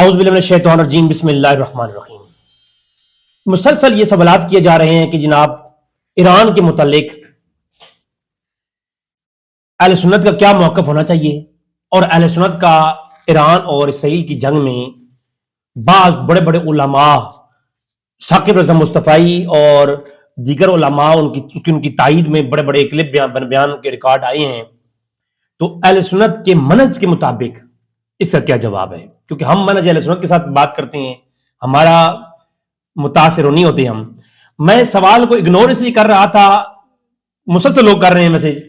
اعوذ باللہ من الشیطان الرجیم بسم اللہ الرحمن الرحیم۔ مسلسل یہ سوالات کیے جا رہے ہیں کہ جناب ایران کے متعلق اہل سنت کا کیا موقف ہونا چاہیے، اور اہل سنت کا ایران اور اسرائیل کی جنگ میں بعض بڑے بڑے علماء ثاقب رضا مصطفی اور دیگر علماء ان کی تائید میں بڑے بڑے کلپ بیان کے ریکارڈ آئے ہیں، تو اہل سنت کے منہج کے مطابق اس کا کیا جواب ہے؟ کیونکہ ہم منہج اہل سنت کے ساتھ بات کرتے ہیں، ہمارا متاثر نہیں ہوتے ہم۔ میں سوال کو اگنور اس لیے کر رہا تھا، مسلسل لوگ کر رہے ہیں میسج،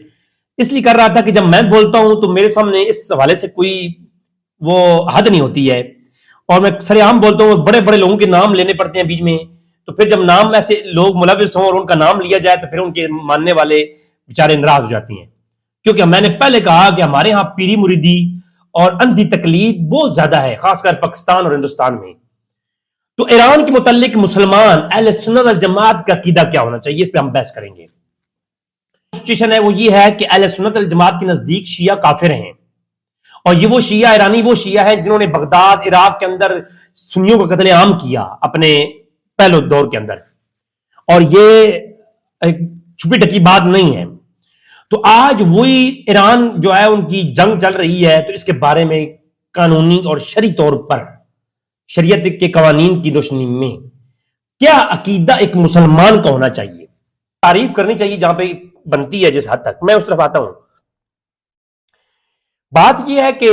اس لیے کر رہا تھا کہ جب میں بولتا ہوں تو میرے سامنے اس حوالے سے کوئی وہ حد نہیں ہوتی ہے، اور میں سر عام بولتا ہوں، بڑے بڑے لوگوں کے نام لینے پڑتے ہیں بیچ میں، تو پھر جب نام ایسے لوگ ملوث ہوں اور ان کا نام لیا جائے تو پھر ان کے ماننے والے بیچارے ناراض ہو جاتے ہیں، کیونکہ میں نے پہلے کہا کہ ہمارے ہاں پیری مریدی اور اندھی تقلید بہت زیادہ ہے، خاص کر پاکستان اور ہندوستان میں۔ تو ایران کے متعلق مسلمان اہل سنت والجماعت کا عقیدہ کیا ہونا چاہیے، اس پہ ہم بحث کریں گے۔ سچویشن ہے وہ یہ ہے کہ اہل سنت والجماعت کے نزدیک شیعہ کافر ہیں، اور یہ وہ شیعہ ایرانی وہ شیعہ ہیں جنہوں نے بغداد عراق کے اندر سنیوں کا قتل عام کیا اپنے پہلے دور کے اندر، اور یہ چھپی ڈکی بات نہیں ہے۔ تو آج وہی ایران جو ہے ان کی جنگ چل رہی ہے، تو اس کے بارے میں قانونی اور شرعی طور پر شریعت کے قوانین کی روشنی میں کیا عقیدہ ایک مسلمان کا ہونا چاہیے، تعریف کرنی چاہیے جہاں پہ بنتی ہے جس حد تک، میں اس طرف آتا ہوں۔ بات یہ ہے کہ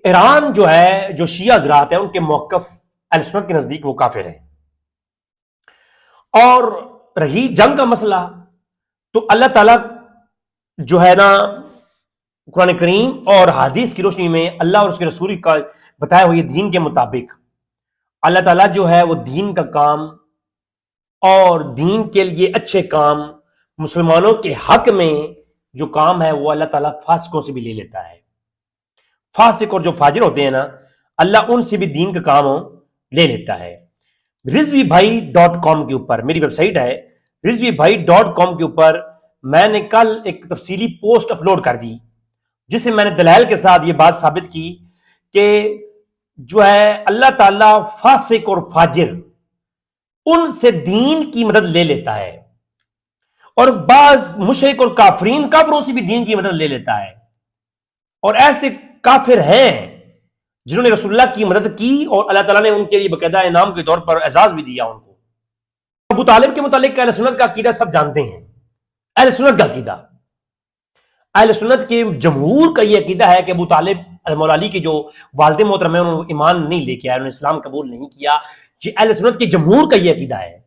ایران جو ہے، جو شیعہ حضرات ہیں، ان کے موقف اہل سنت کے نزدیک وہ کافر ہے۔ اور رہی جنگ کا مسئلہ، تو اللہ تعالیٰ جو ہے نا قرآن کریم اور حدیث کی روشنی میں اللہ اور اس کے رسول کا بتایا ہوئے دین کے مطابق اللہ تعالیٰ جو ہے وہ دین کا کام اور دین کے لیے اچھے کام مسلمانوں کے حق میں جو کام ہے وہ اللہ تعالیٰ فاسقوں سے بھی لے لیتا ہے۔ فاسق اور جو فاجر ہوتے ہیں نا، اللہ ان سے بھی دین کا کام لے لیتا ہے۔ rizvibhai.com کے اوپر میری ویب سائٹ ہے، rizvibhai.com کے اوپر میں نے کل ایک تفصیلی پوسٹ اپلوڈ کر دی، جس سے میں نے دلائل کے ساتھ یہ بات ثابت کی کہ جو ہے اللہ تعالیٰ فاسق اور فاجر ان سے دین کی مدد لے لیتا ہے، اور بعض مشرک اور کافروں سے بھی دین کی مدد لے لیتا ہے، اور ایسے کافر ہیں جنہوں نے رسول اللہ کی مدد کی اور اللہ تعالیٰ نے ان کے لیے باقاعدہ انعام کے طور پر اعزاز بھی دیا ان کو۔ ابو طالب کے متعلق اہل سنت کا عقیدہ سب جانتے ہیں، اہل سنت کا عقیدہ، اہل سنت کے جمہور کا یہ عقیدہ ہے کہ ابو طالب مولا علی کی جو والد محترم ہے انہوں نے ایمان نہیں لے کے آئے، انہوں نے اسلام قبول نہیں کیا، یہ اہل سنت کے جمہور کا یہ عقیدہ ہے۔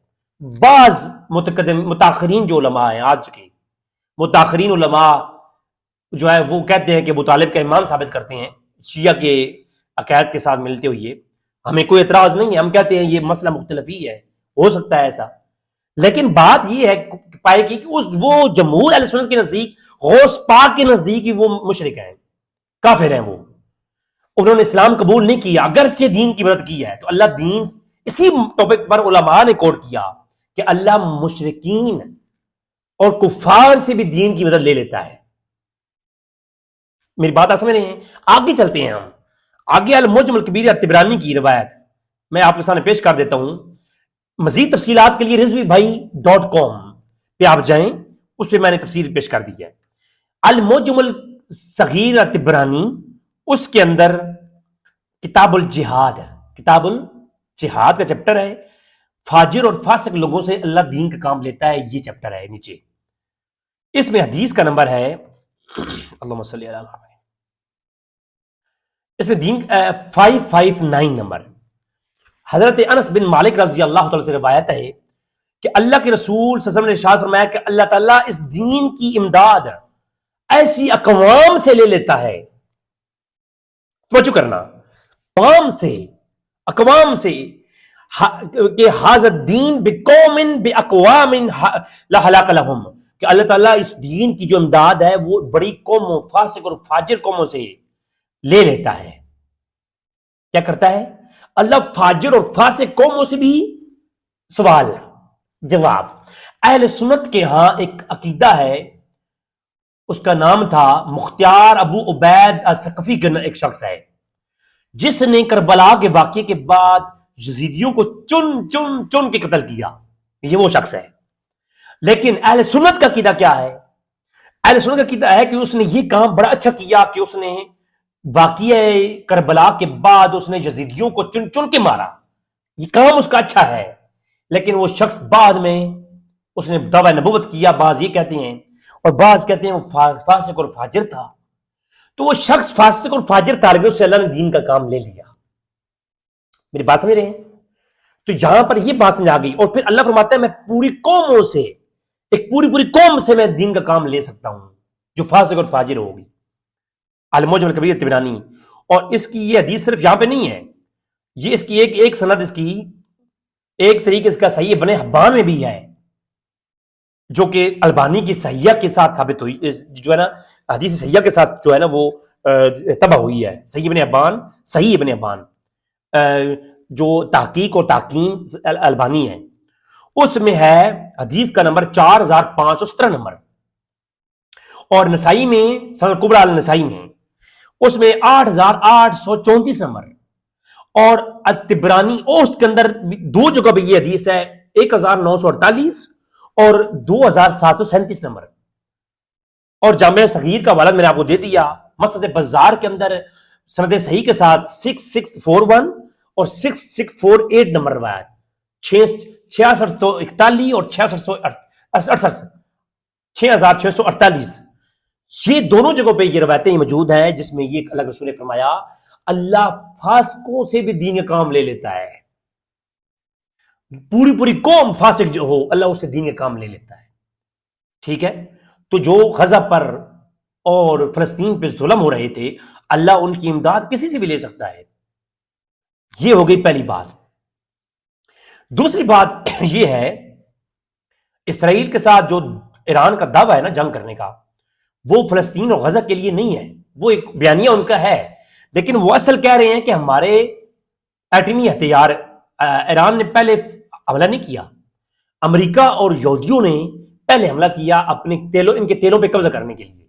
بعض متاخرین جو علماء ہیں، آج کے متاخرین علماء جو ہے وہ کہتے ہیں کہ ابو طالب کا ایمان ثابت کرتے ہیں شیعہ کے عقائد کے ساتھ ملتے ہوئے، ہمیں کوئی اعتراض نہیں ہے، ہم کہتے ہیں یہ مسئلہ مختلفی ہے، ہو سکتا ہے ایسا، لیکن بات یہ ہے پائے کی کہ وہ جمہور اہل سنت کے نزدیک، غوث پاک کے نزدیک وہ مشرک ہیں، کافر ہیں، وہ انہوں نے اسلام قبول نہیں کیا اگرچہ دین کی مدد کی ہے۔ تو اللہ دین، اسی ٹاپک پر علماء نے کوٹ کیا کہ اللہ مشرکین اور کفار سے بھی دین کی مدد لے لیتا ہے۔ میری بات آپ سمجھ رہے ہیں؟ آگے چلتے ہیں ہم، آگے المعجم الکبیر الطبرانی کی روایت میں آپ کے سامنے پیش کر دیتا ہوں۔ مزید تفصیلات کے لیے rizvibhai.com پہ آپ جائیں، اس پہ میں نے تفصیل پیش کر دی ہے۔ المعجم الصغیر الطبرانی، اس کے اندر کتاب الجہاد کا چیپٹر ہے، فاجر اور فاسق لوگوں سے اللہ دین کا کام لیتا ہے، یہ چیپٹر ہے نیچے، اس میں حدیث کا نمبر ہے اللہم صلی علی محمد، اس میں دین 559 نمبر۔ حضرت انس بن مالک رضی اللہ تعالیٰ سے روایت ہے کہ اللہ کے رسول صلی اللہ علیہ وسلم نے ارشاد فرمایا کہ اللہ تعالیٰ اس دین کی امداد ایسی اقوام سے لے لیتا ہے، توجہ کرنا، اقوام سے کہ حاذا الدین بقوم باقوام لا خلاق لهم، کہ اللہ تعالیٰ اس دین کی جو امداد ہے وہ بڑی قوموں، فاسق اور فاجر قوموں سے لے لیتا ہے۔ کیا کرتا ہے اللہ؟ فاجر اور فاسق قوموں سے بھی سوال جواب۔ اہل سنت کے ہاں ایک عقیدہ ہے، اس کا نام تھا مختار ابو عبید الثقفی کا ایک شخص ہے، جس نے کربلا کے واقعے کے بعد یزیدیوں کو چن چن چن کے قتل کیا، یہ وہ شخص ہے۔ لیکن اہل سنت کا عقیدہ کیا ہے؟ اہل سنت کا عقیدہ ہے کہ اس نے یہ کام بڑا اچھا کیا کہ اس نے واقعہ کربلا کے بعد اس نے یزیدیوں کو چن چن کے مارا، یہ کام اس کا اچھا ہے۔ لیکن وہ شخص بعد میں اس نے دعوی نبوت کیا، بعض یہ کہتے ہیں اور بعض کہتے ہیں وہ فاسق اور فاجر تھا۔ تو وہ شخص فاسق اور فاجر تھا لیکن اس سے اللہ نے دین کا کام لے لیا۔ میری بات سمجھ رہے ہیں؟ تو یہاں پر یہ بات سمجھ آ گئی، اور پھر اللہ فرماتا ہے میں پوری قوموں سے، ایک پوری قوم سے میں دین کا کام لے سکتا ہوں جو فاسق اور فاجر ہوگی۔ المعجم الکبیر طبرانی۔ اور اس کی یہ حدیث صرف یہاں پہ نہیں ہے، یہ اس کی ایک سند، اس کی ایک طریقے اس کا صحیح ابن حبان میں بھی ہے، جو کہ البانی کی صحیح کے ساتھ ثابت ہوئی، جو ہے نا حدیث صحیح کے ساتھ جو ہے نا وہ تبع ہوئی ہے۔ صحیح ابن حبان جو تحقیق اور تحکیم البانی ہے، اس میں ہے حدیث کا نمبر 4517 نمبر، اور نسائی میں سنن کبریٰ النسائی میں اس میں 8834 نمبر، اور الطبرانی اوسط کے اندر دو جگہ پہ یہ حدیث ہے، 1948 اور 2737 نمبر۔ اور جامع صغیر کا حوالہ میں نے آپ کو دے دیا، مسند بزار کے اندر سند صحیح کے ساتھ 6641 اور 6648 نمبر روایت، 6641 اور 6648، یہ دونوں جگہوں پہ یہ روایتیں موجود ہیں جس میں یہ اللہ رسول نے فرمایا اللہ فاسقوں سے بھی دین کا کام لے لیتا ہے، پوری قوم فاسق جو ہو اللہ اس سے دین کا کام لے لیتا ہے۔ ٹھیک ہے، تو جو غزہ پر اور فلسطین پہ ظلم ہو رہے تھے، اللہ ان کی امداد کسی سے بھی لے سکتا ہے۔ یہ ہو گئی پہلی بات۔ دوسری بات یہ ہے، اسرائیل کے ساتھ جو ایران کا دعویٰ ہے نا جنگ کرنے کا، وہ فلسطین اور غزہ کے لیے نہیں ہے، وہ ایک بیانیہ ان کا ہے، لیکن وہ اصل کہہ رہے ہیں کہ ہمارے ایٹمی ہتھیار، ایران نے پہلے حملہ نہیں کیا، امریکہ اور یہودیوں نے پہلے حملہ کیا اپنے ان کے تیلوں پہ قبضہ کرنے کے لیے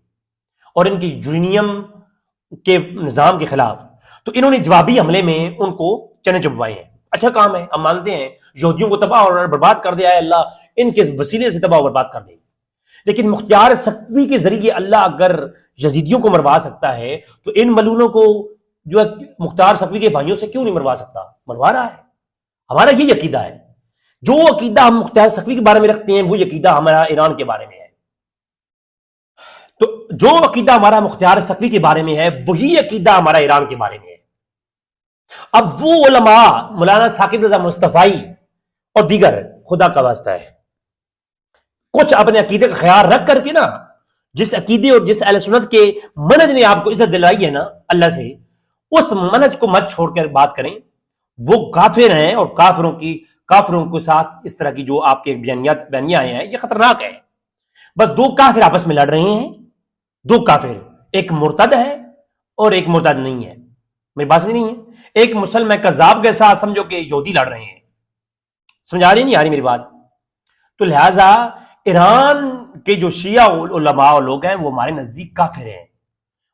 اور ان کی یورینیم کے نظام کے خلاف۔ تو انہوں نے جوابی حملے میں ان کو چنے چبوائے ہیں۔ اچھا کام ہے، ہم مانتے ہیں یہودیوں کو تباہ اور برباد کر دیا ہے اللہ، ان کے وسیلے سے تباہ اور برباد کر دے، لیکن مختار سقفی کے ذریعے اللہ اگر یزیدیوں کو مروا سکتا ہے تو ان ملونوں کو جو ہے مختار سقفی کے بھائیوں سے کیوں نہیں مروا سکتا؟ مروا رہا ہے۔ ہمارا یہ عقیدہ ہے، جو عقیدہ ہم مختار سقفی کے بارے میں رکھتے ہیں وہ عقیدہ ہمارا ایران کے بارے میں ہے۔ تو جو عقیدہ ہمارا مختار سقفی کے بارے میں ہے وہی عقیدہ ہمارا ایران کے بارے میں ہے۔ اب وہ علماء مولانا ثاقب رضا مصطفی اور دیگر، خدا کا واسطہ ہے، کچھ اپنے عقیدے کا خیال رکھ کر کے نا، جس عقیدے اور جس اہل سنت کے منہج نے آپ کو عزت دلائی ہے نا اللہ سے، اس منہج کو مت چھوڑ کر بات کریں۔ وہ کافر ہیں، اور کافروں کے ساتھ اس طرح کی جو آپ کے بیانیاں آئے ہیں یہ خطرناک ہے۔ بس دو کافر آپس میں لڑ رہے ہیں، دو کافر، ایک مرتد ہے اور ایک مرتد نہیں ہے۔ میری بات سمجھ نہیں ہے؟ ایک مسلمان کذاب کے ساتھ سمجھو کہ یہودی لڑ رہے ہیں۔ سمجھ آ رہی نہیں آ رہی میری بات؟ تو لہذا ایران کے جو شیعہ علماء اور لوگ ہیں وہ ہمارے نزدیک کافر ہیں،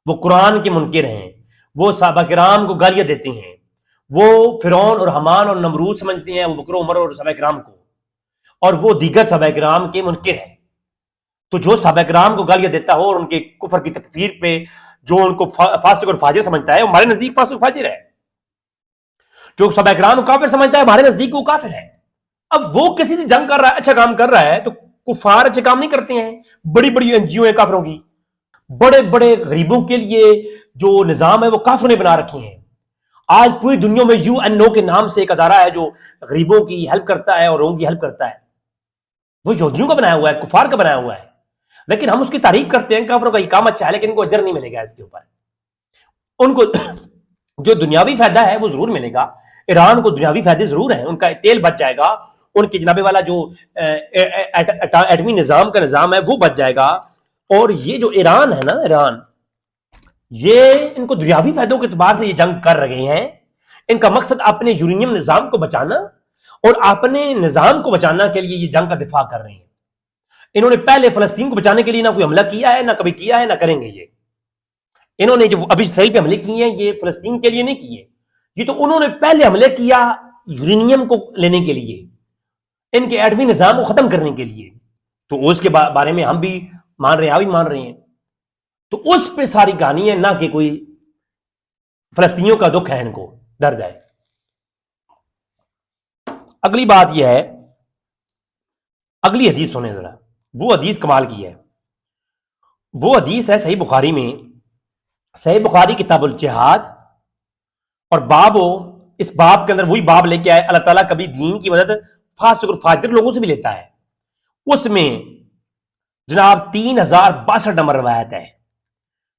وہ قرآن کے منکر ہیں، وہ صحابہ کرام کو گالیاں دیتے ہیں، وہ فرعون اور حمان اور نمرود سمجھتے ہیں ابو بکر عمر اور صحابہ کرام کو، اور وہ دیگر صحابہ کرام کے منکر ہیں۔ تو جو صحابہ کرام کو گالیاں دیتا ہو اور ان کے کفر کی تکفیر پہ جو ان کو فاسق اور فاجر سمجھتا ہے وہ ہمارے نزدیک فاسق اور فاجر ہے۔ جو صحابہ کرام کو کافر سمجھتا ہے ہمارے نزدیک وہ کافر ہے۔ اب وہ کسی سے جنگ کر رہا ہے، اچھا کام کر رہا ہے، تو کفار اچھے کام نہیں کرتے ہیں؟ بڑی بڑی NGO ہیں کافروں کی، بڑے بڑے غریبوں کے لیے جو نظام ہے وہ کافروں نے بنا رکھے ہیں۔ آج پوری دنیا میں UNO کے نام سے ایک ادارہ ہے جو غریبوں کی ہیلپ کرتا ہے اور ان کی ہیلپ کرتا ہے، وہ یہودیوں کا بنایا ہوا ہے، کفار کا بنایا ہوا ہے، لیکن ہم اس کی تعریف کرتے ہیں کافروں کا یہ کام اچھا ہے، لیکن ان کو اجر نہیں ملے گا اس کے اوپر۔ ان کو جو دنیاوی فائدہ ہے وہ ضرور ملے گا، ایران کو دنیاوی فائدے ضرور ہیں، ان کا تیل بچ جائے گا، ان کے جناب والا جو ایٹمی نظام کا نظام ہے وہ بچ جائے گا۔ اور یہ جو ایران ہے نا، ایران یہ ان کو دنیاوی فائدوں کے اعتبار سے یہ جنگ کر رہے ہیں۔ ان کا مقصد اپنے یورینیم نظام کو بچانا اور اپنے نظام کو بچانا کے لیے یہ جنگ کا دفاع کر رہے ہیں۔ انہوں نے پہلے فلسطین کو بچانے کے لیے نہ کوئی حملہ کیا ہے، نہ کبھی کیا ہے، نہ کریں گے۔ یہ انہوں نے جو ابھی اسرائیل پہ حملے کیے ہیں یہ فلسطین کے لیے نہیں کیے، یہ تو انہوں نے پہلے حملے کیا یورینیم کو لینے کے لیے، ان کے ایٹمی نظام کو ختم کرنے کے لیے، تو اس کے بارے میں ہم بھی مان رہے ہیں، آپ بھی مان رہے ہیں، تو اس پہ ساری کہانی ہے، نہ کہ کوئی فلسطینیوں کا دکھ ہے، ان کو درد ہے۔ اگلی بات یہ ہے، اگلی حدیث سنیں ذرا، وہ حدیث کمال کی ہے، وہ حدیث ہے صحیح بخاری میں، صحیح بخاری کتاب الجہاد، اور باب ہو، اس باب کے اندر وہی باب لے کے آئے، اللہ تعالیٰ کبھی دین کی مدد فاسق اور فاجر لوگوں سے بھی لیتا ہے، اس میں جناب 3062 نمبر روایت ہے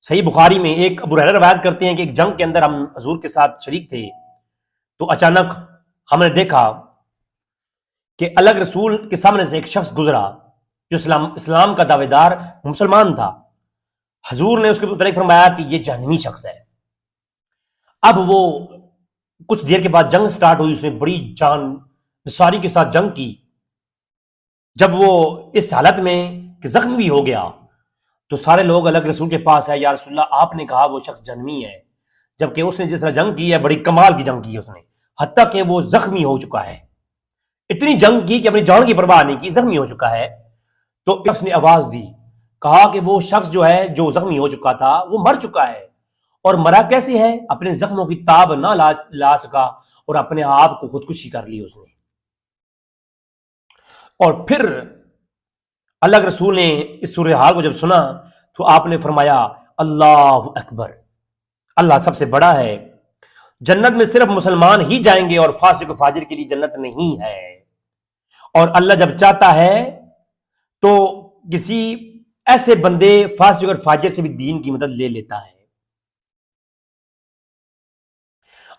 صحیح بخاری میں۔ ایک ابو ہریرہ روایت کرتے ہیں کہ ایک جنگ کے اندر ہم حضور کے ساتھ شریک تھے، تو اچانک ہم نے دیکھا کہ الگ رسول کے سامنے سے ایک شخص گزرا جو اسلام کا دعوے دار مسلمان تھا، حضور نے اس کے متعلق فرمایا کہ یہ جہنمی شخص ہے۔ اب وہ کچھ دیر کے بعد جنگ سٹارٹ ہوئی، اس نے بڑی جان نثاری کے ساتھ جنگ کی، جب وہ اس حالت میں کہ زخمی بھی ہو گیا تو سارے لوگ الگ رسول کے پاس آئے، یا رسول اللہ آپ نے کہا وہ شخص جہنمی ہے، جبکہ اس نے جس طرح جنگ کی ہے بڑی کمال کی جنگ کی ہے، اس نے حتیٰ کہ وہ زخمی ہو چکا ہے، اتنی جنگ کی کہ اپنی جان کی پرواہ نہیں کی، زخمی ہو چکا ہے۔ تو شخص نے آواز دی، کہا کہ وہ شخص جو ہے جو زخمی ہو چکا تھا وہ مر چکا ہے، اور مرا کیسے ہے؟ اپنے زخموں کی تاب نہ لا سکا اور اپنے آپ کو خودکشی کر لی اس نے۔ اور پھر اللہ کے رسول نے اس صورتحال کو جب سنا تو آپ نے فرمایا اللہ اکبر، اللہ سب سے بڑا ہے، جنت میں صرف مسلمان ہی جائیں گے اور فاسق و فاجر کے لیے جنت نہیں ہے، اور اللہ جب چاہتا ہے تو کسی ایسے بندے فاسق اور فاجر سے بھی دین کی مدد لے لیتا ہے۔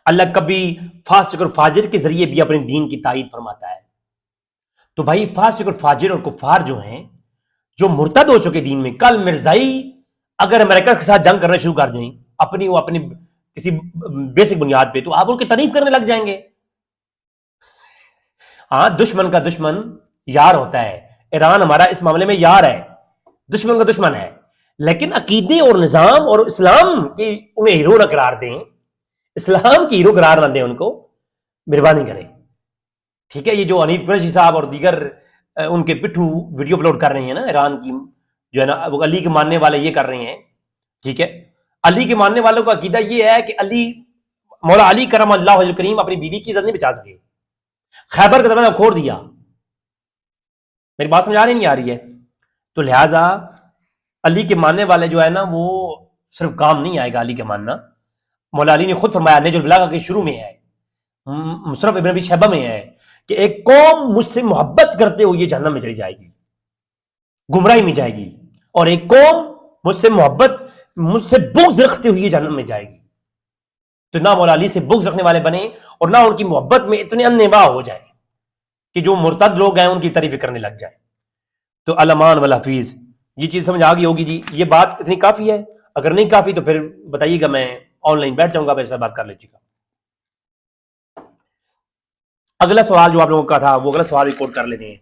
اللہ کبھی فاسق اور فاجر کے ذریعے بھی اپنے دین کی تائید فرماتا ہے۔ تو بھائی فاسق اور فاجر اور کفار جو ہیں، جو مرتد ہو چکے دین میں، کل مرزائی اگر امریکہ کے ساتھ جنگ کرنا شروع کر دیں اپنی کسی بیسک بنیاد پہ، تو آپ ان کی تعریف کرنے لگ جائیں گے۔ ہاں، دشمن کا دشمن یار ہوتا ہے، ایران ہمارا اس معاملے میں یار ہے، دشمن کا دشمن ہے، لیکن عقیدے اور نظام اور اسلام کی انہیں ہیرو نہ قرار دیں، اسلام کی ہیرو قرار نہ دیں ان کو، مہربانی کریں، ٹھیک ہے؟ یہ جو حنیف قریشی صاحب اور دیگر ان کے پٹھو ویڈیو اپلوڈ کر رہے ہیں نا، ایران کی جو ہے نا، وہ علی کے ماننے والے یہ کر رہے ہیں، ٹھیک ہے؟ علی کے ماننے والوں کا عقیدہ یہ ہے کہ مولا علی کرم اللہ وجہ کریم اپنی بیوی کی عزت نہیں بچا سکے، خیبر کا دروازہ کھول دیا۔ میری بات سمجھ آ رہی نہیں آ رہی ہے؟ تو لہٰذا علی کے ماننے والے جو ہے نا، وہ صرف کام نہیں آئے گا علی کا ماننا۔ مولا علی نے خود فرمایا، نہج البلاغہ کے شروع میں ہے، مصنف ابن ابی شیبہ میں ہے، کہ ایک قوم مجھ سے محبت کرتے ہوئے جہنم میں چلی جائے گی، گمراہی میں جائے گی، اور ایک قوم مجھ سے بغض رکھتے ہوئے جہنم میں جائے گی۔ تو نہ مولا علی سے بغض رکھنے والے بنے اور نہ ان کی محبت میں اتنے انواع ہو جائیں کہ جو مرتد لوگ ہیں ان کی تعریفیں کرنے لگ جائیں۔ تو الامان والحفیظ، یہ چیز سمجھ آ گئی ہوگی جی؟ یہ بات اتنی کافی ہے؟ اگر نہیں کافی تو پھر بتائیے گا، میں آن لائن بیٹھ جاؤں گا، میرے ساتھ بات کر لیجیے گا۔ اگلا سوال جو آپ لوگوں کا تھا وہ اگلا سوال ریکارڈ کر لیتے ہیں۔